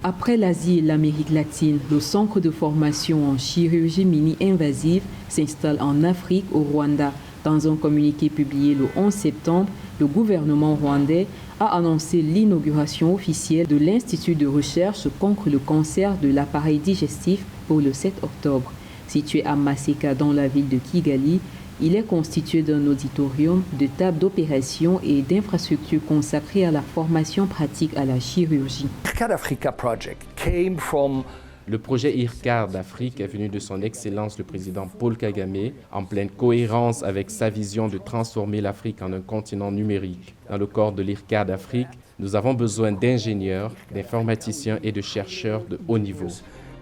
Après l'Asie et l'Amérique latine, le centre de formation en chirurgie mini-invasive s'installe en Afrique, au Rwanda. Dans un communiqué publié le 11 septembre, le gouvernement rwandais a annoncé l'inauguration officielle de l'Institut de recherche contre le cancer de l'appareil digestif pour le 7 octobre. Situé à Maseka dans la ville de Kigali, il est constitué d'un auditorium, de tables d'opération et d'infrastructures consacrées à la formation pratique à la chirurgie. Le projet IRCAR d'Afrique est venu de son Excellence le président Paul Kagame, en pleine cohérence avec sa vision de transformer l'Afrique en un continent numérique. Dans le corps de l'IRCAR d'Afrique, nous avons besoin d'ingénieurs, d'informaticiens et de chercheurs de haut niveau.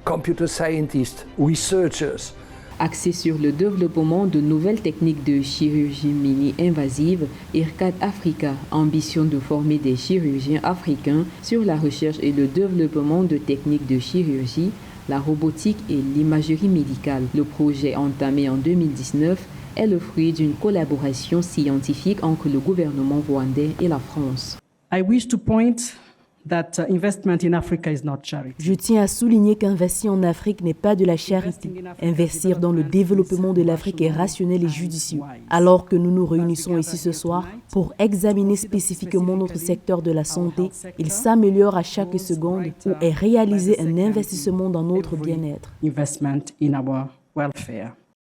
Computer scientists, researchers. Axé sur le développement de nouvelles techniques de chirurgie mini-invasive, IRCAD Africa ambitionne de former des chirurgiens africains sur la recherche et le développement de techniques de chirurgie, la robotique et l'imagerie médicale. Le projet entamé en 2019 est le fruit d'une collaboration scientifique entre le gouvernement rwandais et la France. Je tiens à souligner qu'investir en Afrique n'est pas de la charité. Investir dans le développement de l'Afrique est rationnel et judicieux. Alors que nous nous réunissons ici ce soir pour examiner spécifiquement notre secteur de la santé, il s'améliore à chaque seconde où est réalisé un investissement dans notre bien-être.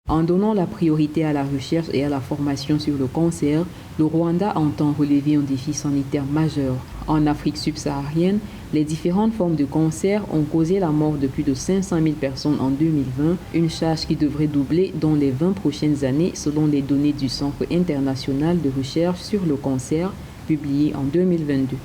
En donnant la priorité à la recherche et à la formation sur le cancer, le Rwanda entend relever un défi sanitaire majeur. En Afrique subsaharienne, les différentes formes de cancer ont causé la mort de plus de 500 000 personnes en 2020, une charge qui devrait doubler dans les 20 prochaines années selon les données du Centre international de recherche sur le cancer publiées en 2022.